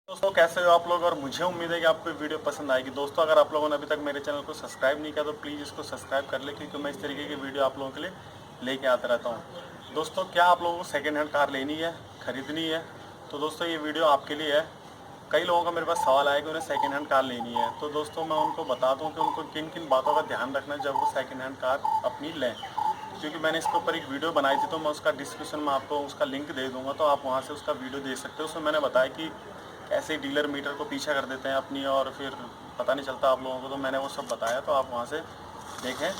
दोस्तों कैसे हो आप लोग। और मुझे उम्मीद है कि आपको वीडियो पसंद आएगी। दोस्तों अगर आप लोगों ने अभी तक मेरे चैनल को सब्सक्राइब नहीं किया तो प्लीज़ इसको सब्सक्राइब कर ले, क्योंकि मैं इस तरीके की वीडियो आप लोगों के लिए लेके आता रहता हूँ। दोस्तों क्या आप लोगों को सेकेंड हैंड कार लेनी है, खरीदनी है, तो दोस्तों ये वीडियो आपके लिए है। कई लोगों का मेरे पास सवाल आया कि उन्हें सेकेंड हैंड कार लेनी है, तो दोस्तों मैं उनको बता दूँ कि उनको किन किन बातों का ध्यान रखना है जब वो सेकेंड हैंड कार अपनी लें। क्योंकि मैंने इसके ऊपर एक वीडियो बनाई थी, तो मैं उसका डिस्क्रिप्शन में आपको उसका लिंक दे दूँगा, तो आप वहाँ से उसका वीडियो देख सकते हो। उसमें मैंने बताया कि कैसे डीलर मीटर को पीछा कर देते हैं अपनी, और फिर पता नहीं चलता आप लोगों को, तो मैंने वो सब बताया, तो आप वहाँ से देखें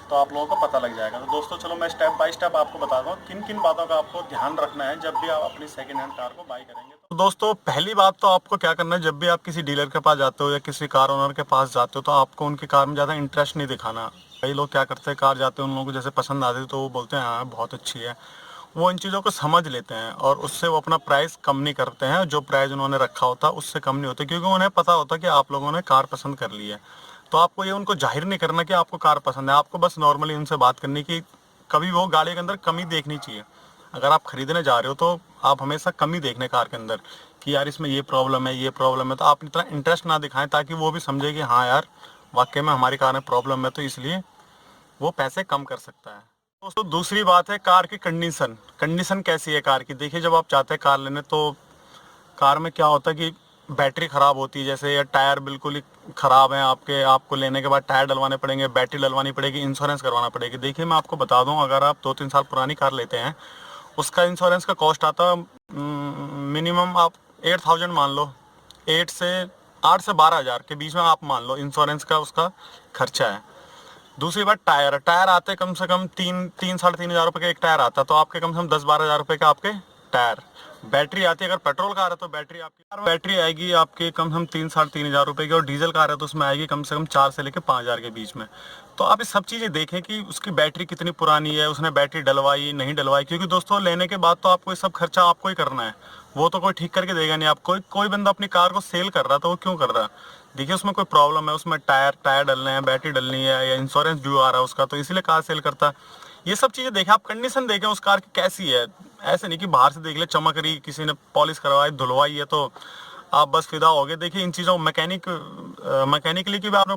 तो आप लोगों को पता लग जाएगा। तो दोस्तों चलो मैं स्टेप बाय स्टेप आपको बताता हूँ किन किन बातों का आपको ध्यान रखना है जब भी आप अपनी सेकेंड हैंड कार को बाई करेंगे। तो दोस्तों पहली बात तो आपको क्या करना है, जब भी आप किसी डीलर के पास जाते हो या किसी कार ओनर के पास जाते हो, तो आपको उनकी कार में ज़्यादा इंटरेस्ट नहीं दिखाना। कई लोग क्या करते हैं, कार जाते हैं, उन लोगों को जैसे पसंद आती है तो वो बोलते हैं हाँ बहुत अच्छी है। वो इन चीज़ों को समझ लेते हैं और उससे वो अपना प्राइस कम नहीं करते हैं। जो प्राइस उन्होंने रखा होता है उससे कम नहीं होते, क्योंकि उन्हें पता होता है कि आप लोगों ने कार पसंद कर ली है। तो आपको ये उनको जाहिर नहीं करना कि आपको कार पसंद है, आपको बस नॉर्मली उनसे बात करनी कि कभी वो गाड़ी के अंदर कमी देखनी चाहिए। अगर आप खरीदने जा रहे हो तो आप हमेशा कमी देखने कार के अंदर कि यार इसमें ये प्रॉब्लम है, ये प्रॉब्लम है, तो आप इतना इंटरेस्ट ना दिखाएं ताकि वो भी समझे कि हाँ यार वाकई में हमारी कार में प्रॉब्लम है, तो इसलिए वो पैसे कम कर सकता है। दोस्तों दूसरी बात है कार की कंडीशन। कंडीशन कैसी है कार की, देखिए जब आप चाहते हैं कार लेने, तो कार में क्या होता है कि बैटरी ख़राब होती है, जैसे या टायर बिल्कुल ही ख़राब है आपके, आपको लेने के बाद टायर डलवाने पड़ेंगे, बैटरी डलवानी पड़ेगी, इंश्योरेंस करवाना पड़ेगी। देखिए मैं आपको बता दूं, अगर आप 2-3 साल पुरानी कार लेते हैं, उसका इंश्योरेंस का कॉस्ट आता मिनिमम आप 8000 मान लो, 8 से 12 हज़ार के बीच में आप मान लो इंश्योरेंस का उसका खर्चा है। दूसरी बात टायर, टायर आते कम से कम 3-3.5 हज़ार रुपये का एक टायर आता है, तो आपके कम से कम 10-12 हज़ार रुपये का आपके टायर। बैटरी आती है, अगर पेट्रोल कार है तो बैटरी आएगी आपके कम से कम 3-3.5 हज़ार रुपये की, और डीजल कार है तो उसमें आएगी कम से कम 4 से लेकर 5 हज़ार के बीच में। तो आप ये सब चीज़ें देखें कि उसकी बैटरी कितनी पुरानी है, उसने बैटरी डलवाई नहीं डलवाई, क्योंकि दोस्तों लेने के बाद तो आपको ये सब खर्चा आपको ही करना है। वो तो कोई ठीक करके देगा नहीं। आप कोई बंदा अपनी कार को सेल कर रहा है तो वो क्यों कर रहा है, देखिए उसमें कोई प्रॉब्लम है, उसमें टायर टायर डलने हैं, बैटरी डलनी है, या इंश्योरेंस ड्यू आ रहा है उसका, तो इसीलिए कार सेल करता है। ये सब चीज़ें देखें, आप कंडीशन देखें उस कार की कैसी है। ऐसे नहीं कि बाहर से देख ले चमक रही, किसी ने पॉलिश करवाई धुलवाई है तो आप बस फिदा हो गए। देखिए इन चीज़ों मैकेनिकली की भी आपने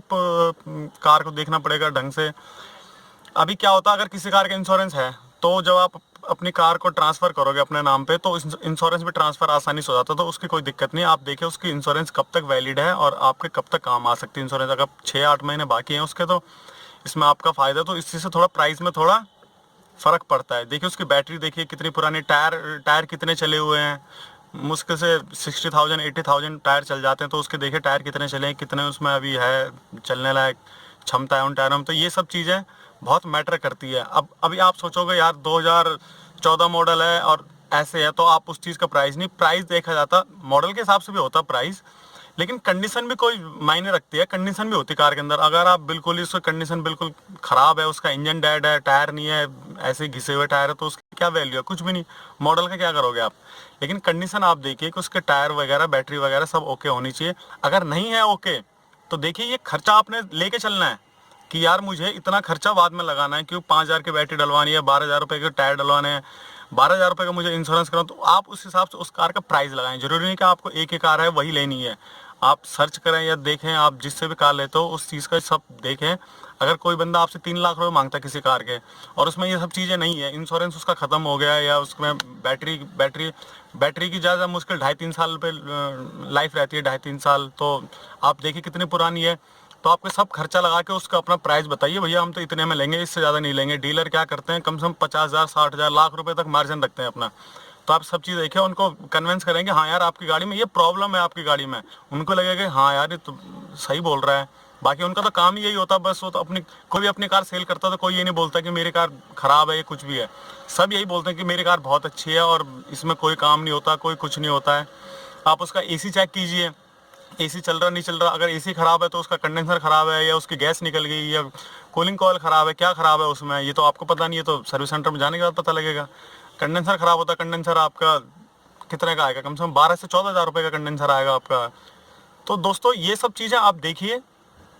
कार को देखना पड़ेगा ढंग से। अभी क्या होता है, अगर किसी कार का इंश्योरेंस है तो जब आप अपनी कार को ट्रांसफ़र करोगे अपने नाम पे, तो इंश्योरेंस भी ट्रांसफ़र आसानी से हो जाता है, तो उसकी कोई दिक्कत नहीं। आप देखिए उसकी इंश्योरेंस कब तक वैलिड है और आपके कब तक काम आ सकती है इंश्योरेंस। अगर 6-8 महीने बाकी हैं उसके, तो इसमें आपका फ़ायदा, तो इस चीज़ से थोड़ा प्राइस में थोड़ा फ़र्क पड़ता है। देखिए उसकी बैटरी देखिए कितनी पुरानी, टायर टायर कितने चले हुए हैं, मुश्किल से 60,000-80,000 टायर चल जाते हैं, तो उसके देखिए टायर कितने चले हैं, कितने उसमें अभी है चलने लायक क्षमता है उन टायरों में। तो ये सब चीज़ें बहुत मैटर करती है। अब अभी आप सोचोगे यार 2014 मॉडल है और ऐसे है, तो आप उस चीज़ का प्राइस नहीं, प्राइस देखा जाता मॉडल के हिसाब से भी होता प्राइस, लेकिन कंडीशन भी कोई मायने रखती है। कंडीशन भी होती है कार के अंदर। अगर आप बिल्कुल ही उसकी कंडीशन बिल्कुल ख़राब है, उसका इंजन डेड है, टायर नहीं है, ऐसे घिसे हुए टायर है, तो उसकी क्या वैल्यू है, कुछ भी नहीं। मॉडल का क्या करोगे आप। लेकिन कंडीशन आप देखिए कि उसके टायर वगैरह बैटरी वगैरह सब ओके होनी चाहिए। अगर नहीं है ओके, तो देखिए ये खर्चा आपने लेके चलना है कि यार मुझे इतना खर्चा बाद में लगाना है, क्यों 5 हज़ार की बैटरी डलवानी है, 12 हज़ार रुपये के टायर डलवाने हैं, 12 हज़ार रुपये का मुझे इंश्योरेंस करना। तो आप उस हिसाब से उस कार का प्राइस लगाएं। जरूरी नहीं कि आपको एक ही कार है वही लेनी है। आप सर्च करें या देखें, आप जिससे भी कार लेते हो उस चीज़ का सब देखें। अगर कोई बंदा आपसे 3 लाख रुपए मांगता है किसी कार के, और उसमें ये सब चीज़ें नहीं है, इंश्योरेंस उसका ख़त्म हो गया है, या उसमें बैटरी बैटरी बैटरी की ज़्यादा मुश्किल 2.5-3 साल पे लाइफ रहती है, 2.5-3 साल, तो आप देखिए कितनी पुरानी है। तो आपके सब खर्चा लगा के उसका अपना प्राइस बताइए, भैया हम तो इतने में लेंगे, इससे ज़्यादा नहीं लेंगे। डीलर क्या करते हैं, कम से कम 50,000, 60,000, लाख रुपए तक मार्जिन रखते हैं अपना। तो आप सब चीज़ देखिए, उनको कन्विंस करेंगे हाँ यार आपकी गाड़ी में ये प्रॉब्लम है, आपकी गाड़ी में उनको लगेगा हाँ यार ये तो सही बोल रहा है। बाकी उनका तो काम ही यही होता है, बस वो तो अपनी, कोई भी अपनी कार सेल करता है तो कोई ये नहीं बोलता कि मेरी कार ख़राब है या कुछ भी है। सब यही बोलते हैं कि मेरी कार बहुत अच्छी है और इसमें कोई काम नहीं होता, कोई कुछ नहीं होता है। आप उसका एसी चेक कीजिए, एसी चल रहा नहीं चल रहा। अगर एसी ख़राब है तो उसका कंडेंसर ख़राब है, या उसकी गैस निकल गई, या कूलिंग कॉइल ख़राब है, क्या ख़राब है उसमें ये तो आपको पता नहीं है, तो सर्विस सेंटर में जाने के बाद पता लगेगा। कंडेंसर ख़राब होता है, कंडेंसर आपका कितने का आएगा, कम से कम 12 से 14 हज़ार रुपये का कंडेंसर आएगा आपका। तो दोस्तों ये सब चीज़ें आप देखिए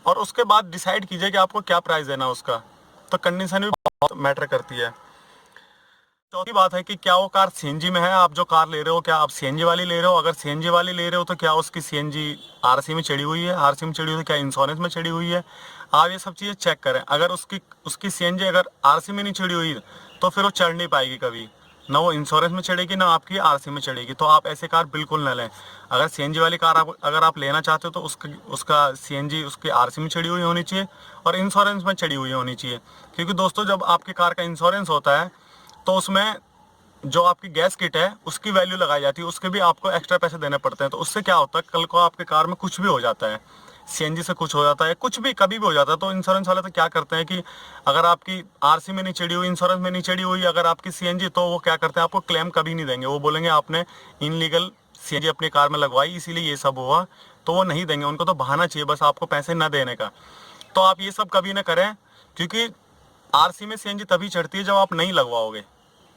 और उसके बाद डिसाइड कीजिए कि आपको क्या प्राइस देना है उसका। तो कंडीशन भी बहुत मैटर करती है। चौथी बात है कि क्या वो कार सीएनजी में है, आप जो कार ले रहे हो क्या आप सीएनजी वाली ले रहे हो, अगर सीएनजी वाली ले रहे हो तो क्या उसकी सीएनजी आरसी में चढ़ी हुई है, आरसी में चढ़ी हुई है तो क्या इंश्योरेंस में चढ़ी हुई है, आप ये सब चीज़ें चेक करें। अगर उसकी उसकी सीएनजी अगर आरसी में नहीं चढ़ी हुई तो फिर वो चढ़ नहीं पाएगी कभी, ना वो इंश्योरेंस में चढ़ेगी ना आपकी आरसी में चढ़ेगी। तो आप ऐसे कार बिल्कुल ना लें। अगर सीएनजी वाली कार अगर आप लेना चाहते हो तो उसका सीएनजी उसकी आरसी में चढ़ी हुई होनी चाहिए और इंश्योरेंस में चढ़ी हुई होनी चाहिए। क्योंकि दोस्तों जब आपकी कार का इंश्योरेंस होता है तो उसमें जो आपकी गैस किट है उसकी वैल्यू लगाई जाती है, उसके भी आपको एक्स्ट्रा पैसे देने पड़ते हैं। तो उससे क्या होता है, कल को आपके कार में कुछ भी हो जाता है, सीएनजी से कुछ हो जाता है, कुछ भी कभी भी हो जाता है, तो इंश्योरेंस वाले तो क्या करते हैं कि अगर आपकी आरसी में नहीं चढ़ी हुई, इंश्योरेंस में नहीं चढ़ी हुई अगर आपकी सीएनजी, तो वो क्या करते हैं आपको क्लेम कभी नहीं देंगे। वो बोलेंगे आपने इनलीगल सीएनजी अपनी कार में लगवाई इसीलिए ये सब हुआ, तो वो नहीं देंगे। उनको तो बहाना चाहिए बस आपको पैसे न देने का। तो आप ये सब कभी ना करें, क्योंकि आरसी में सीएनजी तभी चढ़ती है जब आप नहीं लगवाओगे।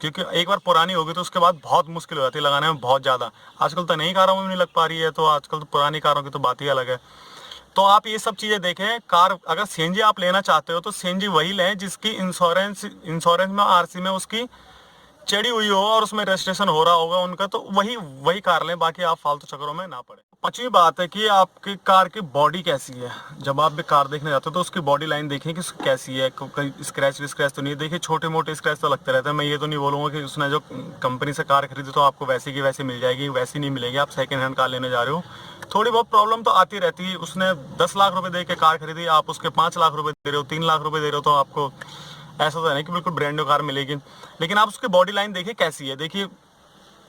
क्योंकि एक बार पुरानी होगी तो उसके बाद बहुत मुश्किल हो जाती है लगाने में, बहुत ज़्यादा। आजकल तो नई कारों में भी नहीं लग पा रही है, तो आजकल तो पुरानी कारों की तो बात ही अलग है। तो आप ये सब चीज़ें देखें। कार अगर सीएनजी आप लेना चाहते हो तो सीएनजी वही लें जिसकी इंश्योरेंस में आरसी में उसकी चढ़ी हुई हो और उसमें रजिस्ट्रेशन हो रहा होगा उनका, तो वही कार लें, बाकी आप फालतू चक्करों में ना पड़े। पांचवी बात है कि आपकी कार की बॉडी कैसी है। जब आप भी कार देखने जाते हो तो उसकी बॉडी लाइन देखें कि कैसी है, कोई स्क्रैच विस्क्रैच तो नहीं है। देखिए छोटे मोटे स्क्रैच तो लगते रहते हैं, मैं ये तो नहीं बोलूँगा कि उसने जो कंपनी से कार खरीदी तो आपको वैसी की वैसी मिल जाएगी, वैसी नहीं मिलेगी। आप सेकेंड हैंड कार लेने जा रहे हो, थोड़ी बहुत प्रॉब्लम तो आती रहती है। उसने 10 लाख रुपए दे के कार खरीदी, आप उसके 5 लाख रुपए दे रहे हो, 3 लाख रुपए दे रहे हो, तो आपको ऐसा तो नहीं कि बिल्कुल ब्रांड न्यू कार मिलेगी। लेकिन आप उसकी बॉडी लाइन देखिए कैसी है। देखिए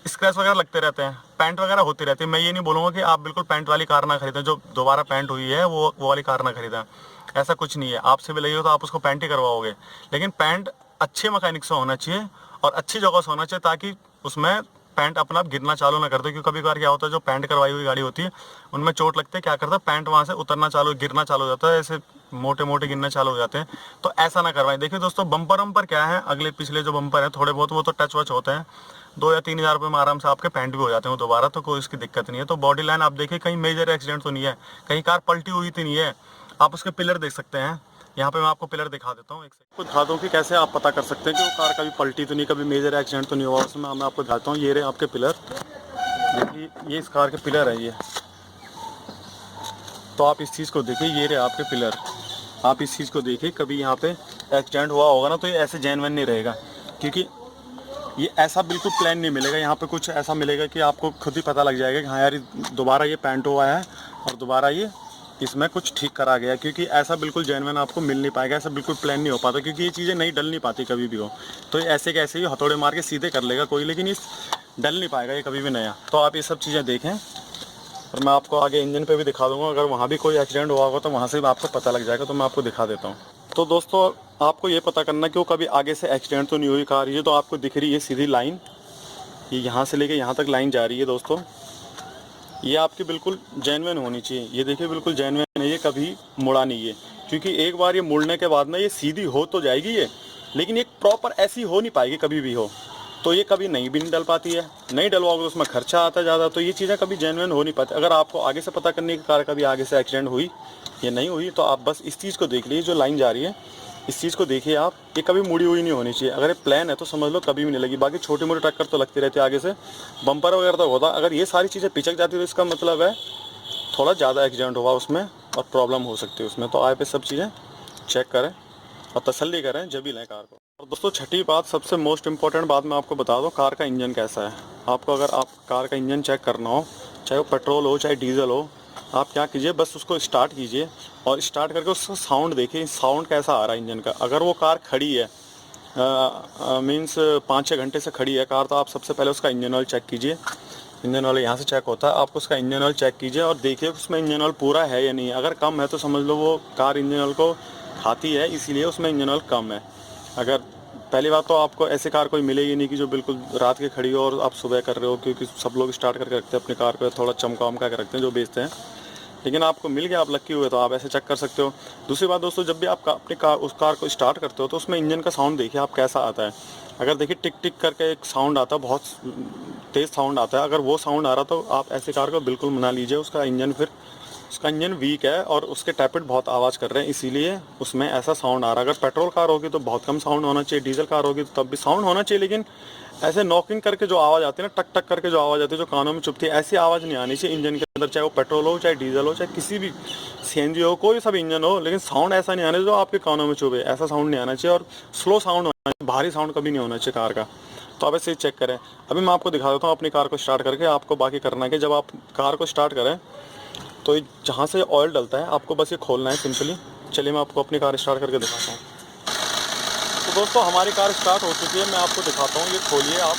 स्क्रैच वगैरह लगते रहते हैं, पैंट वगैरह होती रहती है। मैं ये नहीं बोलूँगा कि आप बिल्कुल पैंट वाली कार ना खरीदें, जो दोबारा पैंट हुई है वो वाली कार ना खरीदें, ऐसा कुछ नहीं है। आपसे भी लगी हो तो आप उसको पैंट ही करवाओगे, लेकिन पैंट अच्छे मैकेनिक से होना चाहिए और अच्छी जगह से होना चाहिए, ताकि उसमें पैंट अपना आप गिरना चालू ना कर दो। क्योंकि कभी कभार क्या होता है, जो पैंट करवाई हुई गाड़ी होती है उनमें चोट लगती है, क्या करता है पैंट वहाँ से उतरना चालू, गिरना चालू हो जाता है, ऐसे मोटे मोटे गिरना चालू हो जाते हैं। तो ऐसा ना करवाएं। देखिए दोस्तों बम्पर वम्पर क्या है, अगले पिछले जो बम्पर है थोड़े बहुत वो तो टच वच होते हैं, 2 या 3 हज़ार रुपये में आराम से आपके पैंट भी हो जाते हैं दोबारा, तो कोई इसकी दिक्कत नहीं है। तो बॉडी लाइन आप देखिए, कहीं मेजर एक्सीडेंट तो नहीं है, कहीं कार पलटी हुई तो नहीं है। आप उसके पिलर देख सकते हैं, यहाँ पे मैं आपको पिलर दिखा देता हूँ, एक सेकंड दिखा दूँ कि कैसे आप पता कर सकते हैं कि वो कार कभी पलटी तो नहीं, कभी मेजर एक्सीडेंट तो नहीं हुआ उसमें। मैं आपको दिखाता हूँ, ये रहे आपके पिलर। देखिए ये इस कार के पिलर है ये, तो आप इस चीज़ को देखिए, ये रहे आपके पिलर। आप इस चीज़ को देखिए, कभी यहाँ पे एक्सीडेंट हुआ होगा ना तो ये ऐसे जेन्युइन नहीं रहेगा, क्योंकि ये ऐसा बिल्कुल प्लान नहीं मिलेगा। यहाँ पे कुछ ऐसा मिलेगा कि आपको खुद ही पता लग जाएगा कि हाँ यार दोबारा ये पैंट हुआ है और दोबारा ये इसमें कुछ ठीक करा गया, क्योंकि ऐसा बिल्कुल जेन्युइन आपको मिल नहीं पाएगा, ऐसा बिल्कुल प्लान नहीं हो पाता, क्योंकि ये चीज़ें नहीं डल नहीं पाती कभी भी हो। तो ऐसे के ऐसे ही हथौड़े मार के सीधे कर लेगा कोई, लेकिन ये डल नहीं पाएगा ये कभी भी नया। तो आप ये सब चीज़ें देखें, और मैं आपको आगे इंजन पे भी दिखा दूंगा, अगर वहाँ भी कोई एक्सीडेंट हुआ होगा तो वहाँ से भी आपको पता लग जाएगा। तो मैं आपको दिखा देता हूँ। तो दोस्तों आपको ये पता करना कि वो कभी आगे से एक्सीडेंट तो नहीं हुई कार। ये तो आपको दिख रही है सीधी लाइन, ये यहाँ से लेके यहाँ तक लाइन जा रही है दोस्तों, ये आपकी बिल्कुल जेन्युइन होनी चाहिए। ये देखिए बिल्कुल जेन्युइन है, ये कभी मुड़ा नहीं है। क्योंकि एक बार ये मुड़ने के बाद ना ये सीधी हो तो जाएगी ये, लेकिन ये प्रॉपर ऐसी हो नहीं पाएगी कभी भी हो, तो ये कभी नहीं भी नहीं डल पाती है। नहीं डलवाओगे तो उसमें खर्चा आता है ज़्यादा, तो ये चीज़ें कभी जेन्युइन हो नहीं पाती। अगर आपको आगे से पता करने की कार कभी आगे से एक्सीडेंट हुई या नहीं हुई, तो आप बस इस चीज़ को देख लीजिए, जो लाइन जा रही है इस चीज़ को देखिए आप, ये कभी मुड़ी हुई नहीं होनी चाहिए। अगर ये प्लान है तो समझ लो कभी भी नहीं लगी। बाकी छोटी मोटी टक्कर तो लगती रहती है आगे से, बम्पर वगैरह तो होता। अगर ये सारी चीज़ें पिचक जाती तो इसका मतलब है थोड़ा ज़्यादा एक्सीडेंट हुआ उसमें और प्रॉब्लम हो सकती है उसमें। तो आप ये सब चीज़ें चेक करें और तसल्ली करें जब भी लें कार को। और दोस्तों छठी बात, सबसे मोस्ट इंपॉर्टेंट बात मैं आपको बता दूं, कार का इंजन कैसा है। आपको अगर आप कार का इंजन चेक करना हो, चाहे वो पेट्रोल हो चाहे डीजल हो, आप क्या कीजिए बस उसको स्टार्ट कीजिए और स्टार्ट करके उसका साउंड देखिए, साउंड कैसा आ रहा है इंजन का। अगर वो कार खड़ी है मीन्स 5-6 घंटे से खड़ी है कार, तो आप सबसे पहले उसका इंजन ऑयल चेक कीजिए। इंजन ऑयल यहाँ से चेक होता है, आप उसका इंजन ऑयल चेक कीजिए और देखिए उसमें इंजन ऑयल पूरा है या नहीं है। अगर कम है तो समझ लो वो कार इंजन ऑयल को खाती है, इसीलिए उसमें इंजन ऑयल कम है। अगर पहली बात तो आपको ऐसी कार कोई मिलेगी नहीं कि जो बिल्कुल रात की खड़ी हो और आप सुबह कर रहे हो, क्योंकि सब लोग स्टार्ट करके रखते हैं अपनी कार को, थोड़ा चमका वमका के रखते हैं जो बेचते हैं। लेकिन आपको मिल गया, आप लक्की हुए, तो आप ऐसे चेक कर सकते हो। दूसरी बात दोस्तों, जब भी आप अपनी कार उस कार को स्टार्ट करते हो तो उसमें इंजन का साउंड देखिए आप कैसा आता है। अगर देखिए टिक टिक करके एक साउंड आता है, बहुत तेज़ साउंड आता है, अगर वो साउंड आ रहा तो आप ऐसी कार को बिल्कुल मना लीजिए, उसका इंजन वीक है और उसके टैपिट बहुत आवाज़ कर रहे हैं, इसीलिए उसमें ऐसा साउंड आ रहा है। अगर पेट्रोल कार होगी तो बहुत कम साउंड होना चाहिए, डीजल कार होगी तो तब भी साउंड होना चाहिए, लेकिन ऐसे नॉकिंग करके जो आवाज़ आती है ना, टक टक करके जो आवाज़ आती है, जो कानों में चुभती है, ऐसी आवाज़ नहीं आनी चाहिए इंजन के अंदर, चाहे वो पेट्रोल हो, चाहे डीजल हो, चाहे किसी भी सीएनजी हो, कोई सा भी इंजन हो, लेकिन साउंड ऐसा नहीं आना चाहिए जो आपके कानों में चुभे। ऐसा साउंड नहीं आना चाहिए, और स्लो साउंड होना चाहिए, भारी साउंड कभी नहीं होना चाहिए कार का। तो आप ऐसे ही चेक करें। अभी मैं आपको दिखा देता हूँ अपनी कार को स्टार्ट करके। आपको बाकी करना है कि जब आप कार को स्टार्ट करें तो जहाँ से ऑयल डलता है आपको बस ये खोलना है सिंपली। चलिए मैं आपको अपनी कार स्टार्ट करके दिखाता हूँ। तो दोस्तों हमारी कार स्टार्ट हो चुकी है, मैं आपको दिखाता हूँ। ये खोलिए आप,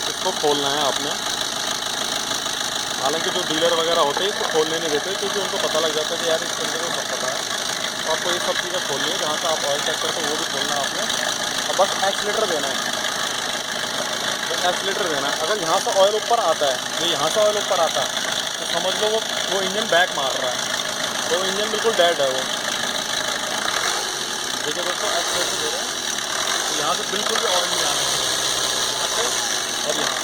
इसको खोलना है आपने। हालांकि जो डीलर वगैरह होते हैं इसको खोलने नहीं देते, क्योंकि उनको पता लग जाता है कि यार इस बंदे को सब पता है। तो आपको ये सब चीज़ें खोलनी है, जहाँ से आप ऑयल चेक करते हो वो भी खोलना है आपने, और बस एक्सीलेटर देना है। तो एक्सीलेटर देना है। अगर यहाँ से ऑयल ऊपर आता है, ये यहाँ से ऑयल ऊपर आता है, तो समझ लो वो इंजन बैक मार रहा है, तो इंजन बिल्कुल डेड है वो। देखिए दोस्तों, एक्सीलेटर दे रहे हैं, तो यहाँ से बिल्कुल भी ऑयल नहीं आना है, और यहाँ।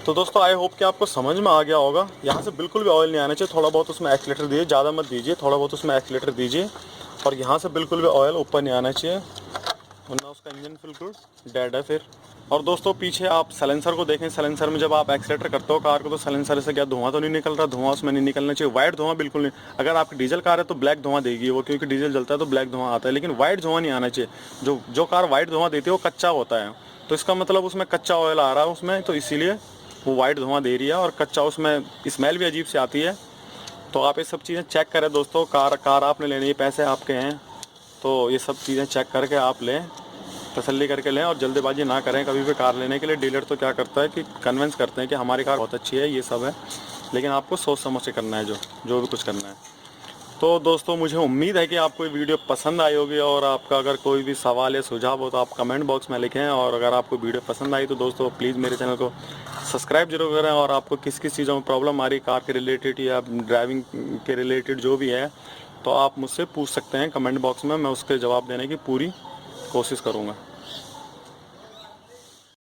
तो दोस्तों आई होप कि आपको समझ में आ गया होगा। यहाँ से बिल्कुल भी ऑयल नहीं आना चाहिए। थोड़ा बहुत उसमें एक्सीलेटर दीजिए, ज़्यादा मत दीजिए, थोड़ा बहुत उसमें एक्सीलेटर दीजिए, और यहाँ से बिल्कुल भी ऑयल ऊपर नहीं आना चाहिए, वरना उसका इंजन बिल्कुल डेड है फिर। और दोस्तों पीछे आप साइलेंसर को देखें। साइलेंसर में जब आप एक्सीलेटर करते हो कार को, तो साइलेंसर से क्या धुआं तो नहीं निकल रहा? धुआं उसमें नहीं निकलना चाहिए, वाइट धुआं बिल्कुल नहीं। अगर आपकी डीजल कार है तो ब्लैक धुआं देगी वो, क्योंकि डीजल जलता है तो ब्लैक धुआं आता है, लेकिन वाइट धुआं नहीं आना चाहिए। जो कार वाइट धुआं देती है वो कच्चा होता है, तो इसका मतलब उसमें कच्चा ऑयल आ रहा है उसमें, तो इसीलिए वो वाइट धुआं दे रही है, और कच्चा उसमें स्मेल भी अजीब से आती है। तो आप ये सब चीज़ें चेक करें दोस्तों। कार आपने लेनी है, पैसे आपके हैं, तो ये सब चीज़ें चेक करके आप लें, तसल्ली करके लें, और जल्दबाजी ना करें कभी भी कार लेने के लिए। डीलर तो क्या करता है कि कन्विंस करते हैं कि हमारी कार बहुत अच्छी है, ये सब है, लेकिन आपको सोच समझ के करना है जो भी कुछ करना है। तो दोस्तों मुझे उम्मीद है कि आपको ये वीडियो पसंद आई होगी, और आपका अगर कोई भी सवाल या सुझाव हो तो आप कमेंट बॉक्स में लिखें। और अगर आपको वीडियो पसंद आई तो दोस्तों प्लीज़ मेरे चैनल को सब्सक्राइब जरूर करें। और आपको किस किस चीज़ों में प्रॉब्लम आ रही, कार के रिलेटेड या ड्राइविंग के रिलेटेड जो भी है, तो आप मुझसे पूछ सकते हैं कमेंट बॉक्स में। मैं उसके जवाब देने की पूरी कोशिश करूँगा।